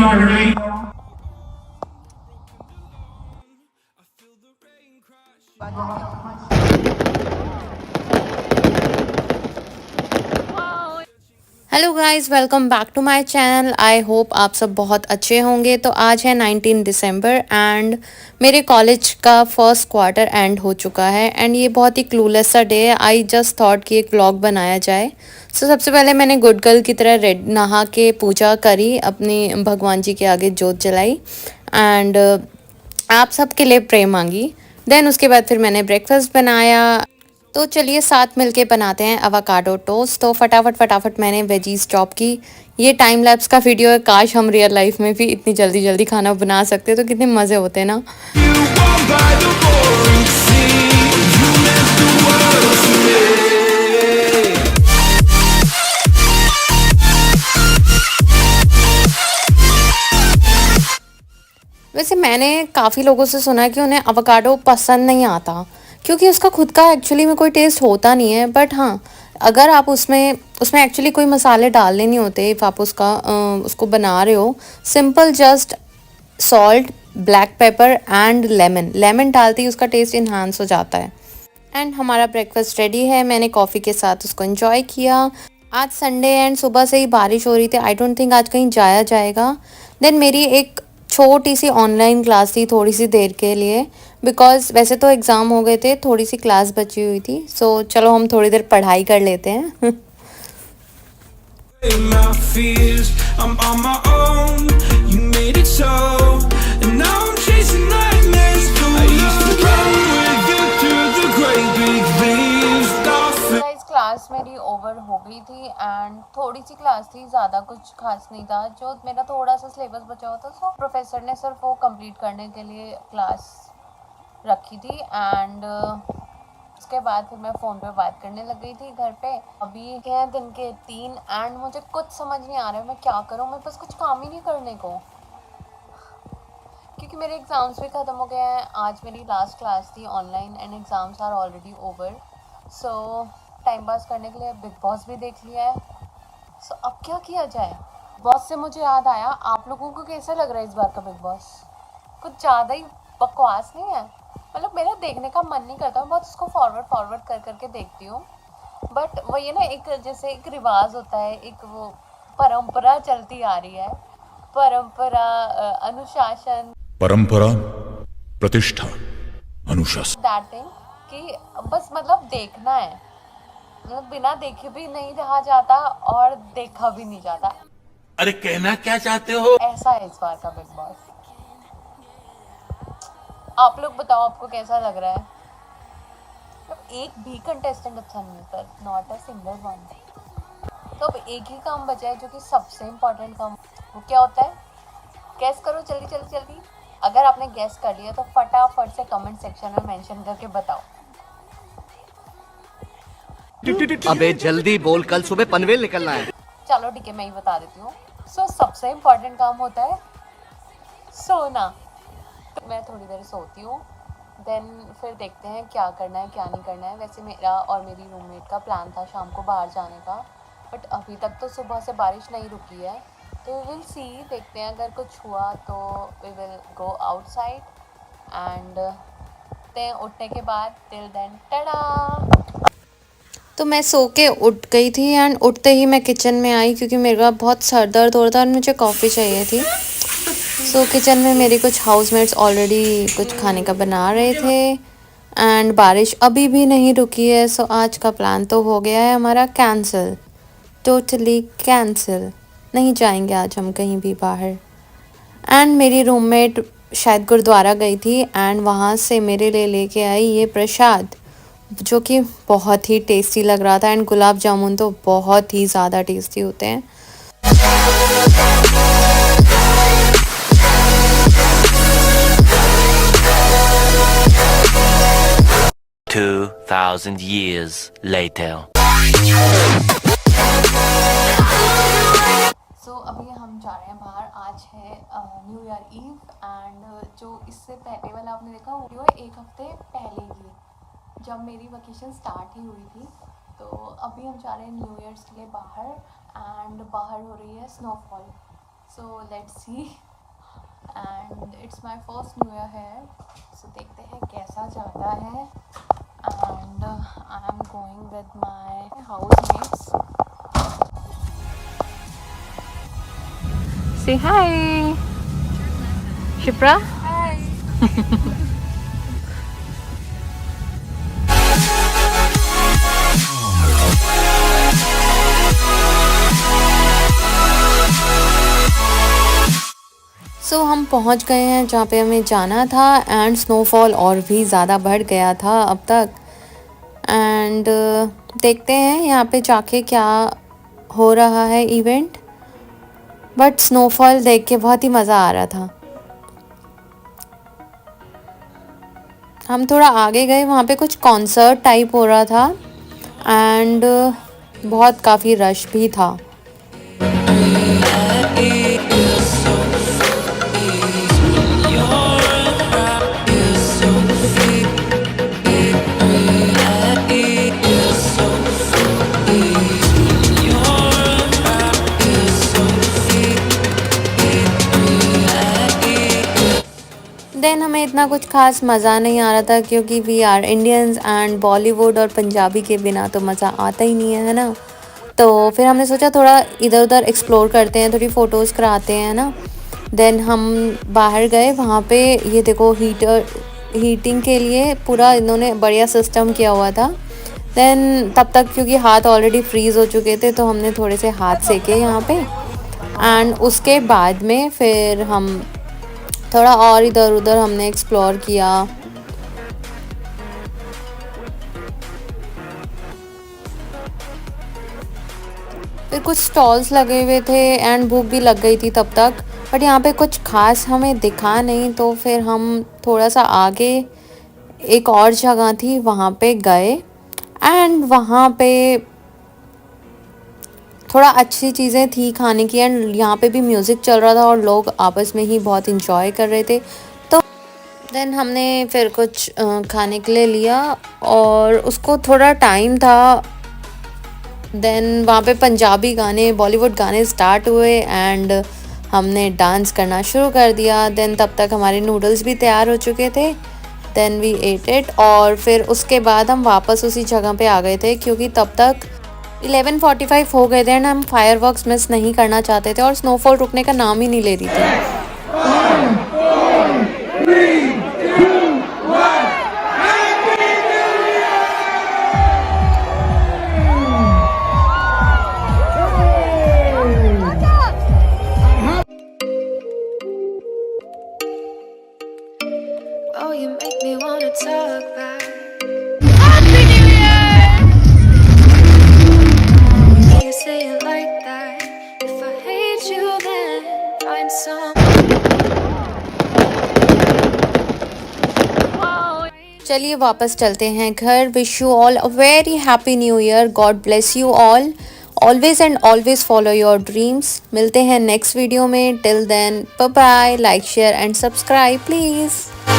Hello guys, welcome back to my channel. I hope आप सब बहुत अच्छे होंगे। तो आज है 19 दिसंबर एंड मेरे कॉलेज का फर्स्ट क्वार्टर एंड हो चुका है एंड ये बहुत ही क्लूलेस सा डे है। आई जस्ट थॉट कि एक व्लॉग बनाया जाए। सबसे पहले मैंने गुड गर्ल की तरह रेड नहा के पूजा करी, अपनी भगवान जी के आगे जोत जलाई एंड आप सबके लिए प्रे मांगी। देन उसके बाद फिर मैंने ब्रेकफास्ट बनाया। तो चलिए साथ मिलके बनाते हैं अवाकाडो टोस्ट। तो फटाफट फटाफट मैंने वेजीज चॉप की। ये टाइम लैप्स का वीडियो है, काश हम रियल लाइफ में भी इतनी जल्दी जल्दी खाना बना सकते तो कितने मज़े होते ना। वैसे मैंने काफ़ी लोगों से सुना है कि उन्हें अवोकाडो पसंद नहीं आता क्योंकि उसका खुद का एक्चुअली में कोई टेस्ट होता नहीं है। बट हाँ, अगर आप उसमें उसमें एक्चुअली कोई मसाले डालने नहीं होते। इफ़ आप उसको बना रहे हो, simple just salt, black pepper and lemon lemon डालते ही उसका टेस्ट इन्हांस हो जाता है। एंड हमारा ब्रेकफास्ट रेडी है। मैंने कॉफ़ी के साथ उसको एंजॉय किया। आज संडे एंड सुबह से ही बारिश हो रही थी। आई डोंट थिंक आज कहीं जाया जाएगा। देन मेरी एक छोटी सी ऑनलाइन क्लास थी थोड़ी सी देर के लिए, बिकॉज वैसे तो एग्ज़ाम हो गए थे, थोड़ी सी क्लास बची हुई थी। सो चलो हम थोड़ी देर पढ़ाई कर लेते हैं। My fears, I'm on my own. You made it so, and now I'm chasing nightmares. I used to run with you through the great big leaves. Guys class मेरी ओवर हो गई थी एंड थोड़ी सी क्लास थी, ज़्यादा कुछ खास नहीं था। जो मेरा थोड़ा सा सिलेबस बचा हुआ था, सो प्रोफेसर ने सिर्फ वो कंप्लीट करने के लिए क्लास रखी थी। एंड उसके बाद फिर मैं फ़ोन पे बात करने लग गई थी घर पे। अभी हैं दिन के 3 एंड मुझे कुछ समझ नहीं आ रहा है मैं क्या करूँ। मेरे पास कुछ काम ही नहीं करने को, क्योंकि मेरे एग्ज़ाम्स भी ख़त्म हो गए हैं। आज मेरी लास्ट क्लास थी online and exams are already over. So time pass करने के लिए बिग बॉस भी देख लिया है। सो अब क्या किया जाए। बॉस से मुझे याद आया, आप लोगों को कैसा लग रहा है इस बार का बिग बॉस? कुछ ज़्यादा ही बकवास नहीं है? मतलब मेरा देखने का मन नहीं करता, मैं बहुत उसको फॉरवर्ड फॉरवर्ड कर करके देखती हूँ। बट वो ये ना, एक जैसे एक रिवाज होता है, एक वो परंपरा चलती आ रही है। परंपरा, अनुशासन, परंपरा, प्रतिष्ठा, अनुशासन, दैट थिंग, कि बस मतलब देखना है। मतलब बिना देखे भी नहीं रहा जाता और देखा भी नहीं जाता। अरे कहना क्या चाहते हो? ऐसा है इस बार का बिग बॉस। आप लोग बताओ, आपको कैसा लग रहा है? मतलब एक भी कंटेस्टेंट अच्छा नहीं है sir, not a single one. तो अब एक ही काम बचा है जो कि सबसे इम्पोर्टेंट काम। वो क्या होता है? गैस करो जल्दी जल्दी जल्दी। अगर आपने गैस कर लिया तो फटाफट से कमेंट सेक्शन में मेंशन करके बताओ। अबे जल्दी बोल, कल सुबह पनवेल निकलना है। चलो ठीक है, मैं ही बता देती हूँ। सो सबसे इम्पोर्टेंट काम होता है सोना। तो मैं थोड़ी देर सोती हूँ, देन फिर देखते हैं क्या करना है क्या नहीं करना है। वैसे मेरा और मेरी रूममेट का प्लान था शाम को बाहर जाने का, बट अभी तक तो सुबह से बारिश नहीं रुकी है। तो वी विल सी, देखते हैं अगर कुछ हुआ तो we will go outside and उठने के बाद टिल देन टड़ा। तो मैं सो के उठ गई थी एंड उठते ही मैं किचन में आई क्योंकि मेरा बहुत सर दर्द हो रहा था और मुझे कॉफ़ी चाहिए थी। सो किचन में मेरी कुछ हाउसमेट्स ऑलरेडी कुछ खाने का बना रहे थे एंड बारिश अभी भी नहीं रुकी है। सो आज का प्लान तो हो गया है हमारा कैंसिल, टोटली कैंसिल। नहीं जाएंगे आज हम कहीं भी बाहर। एंड मेरी रूममेट शायद गुरुद्वारा गई थी एंड वहाँ से मेरे लिए लेके आई ये प्रसाद, जो कि बहुत ही टेस्टी लग रहा था। एंड गुलाब जामुन तो बहुत ही ज़्यादा टेस्टी होते हैं। 2000 years later. सो अभी हम जा रहे हैं बाहर। आज है न्यू ईयर ईव एंड जो इससे पहले वाला आपने देखा वीडियो है, एक हफ्ते पहले की, जब मेरी वेकेशन स्टार्ट ही हुई थी। तो अभी हम जा रहे हैं न्यू ईयर्स के लिए बाहर एंड बाहर हो रही है snowfall. So let's see and it's my first new year है, सो देखते हैं कैसा जाता है। And I am going with my housemates. से हाय शिप्रा। सो हम पहुंच गए हैं जहाँ पे हमें जाना था एंड स्नोफॉल और भी ज़्यादा बढ़ गया था अब तक। एंड देखते हैं यहाँ पे जाके क्या हो रहा है इवेंट, बट स्नोफॉल देख के बहुत ही मज़ा आ रहा था। हम थोड़ा आगे गए, वहाँ पे कुछ कॉन्सर्ट टाइप हो रहा था एंड बहुत काफ़ी रश भी था। देन हमें इतना कुछ खास मज़ा नहीं आ रहा था क्योंकि we are Indians and Bollywood और पंजाबी के बिना तो मज़ा आता ही नहीं है ना। तो फिर हमने सोचा थोड़ा इधर उधर एक्सप्लोर करते हैं, थोड़ी फ़ोटोज़ कराते हैं ना। देन हम बाहर गए, वहाँ पे ये देखो हीटिंग के लिए पूरा इन्होंने बढ़िया सिस्टम किया हुआ था। देन तब तक क्योंकि हाथ ऑलरेडी फ्रीज़ हो चुके थे तो हमने थोड़े से हाथ सेके यहाँ पे। एंड उसके बाद में फिर हम थोड़ा और इधर उधर हमने एक्सप्लोर किया। फिर कुछ स्टॉल्स लगे हुए थे एंड भूख भी लग गई थी तब तक, बट यहाँ पे कुछ खास हमें दिखा नहीं। तो फिर हम थोड़ा सा आगे एक और जगह थी वहाँ पे गए एंड वहाँ पे थोड़ा अच्छी चीज़ें थी खाने की एंड यहाँ पे भी म्यूज़िक चल रहा था और लोग आपस में ही बहुत इंजॉय कर रहे थे। तो देन हमने फिर कुछ खाने के लिए लिया और उसको थोड़ा टाइम था। देन वहाँ पे पंजाबी गाने, बॉलीवुड गाने स्टार्ट हुए एंड हमने डांस करना शुरू कर दिया। देन तब तक हमारे नूडल्स भी तैयार हो चुके थे। देन वी एट इट और फिर उसके बाद हम वापस उसी जगह पे आ गए थे क्योंकि तब तक 11:45 हो गए थे एंड हम फायरवर्क्स मिस नहीं करना चाहते थे और स्नोफॉल रुकने का नाम ही नहीं ले रही थी। Oh, you make me wanna talk back. You say it like that. If I hate you, then find some. चलिए वापस चलते हैं घर। Wish you all a very happy New Year. God bless you all. Always and always follow your dreams. मिलते हैं next video में। Till then bye bye. Like share and subscribe please.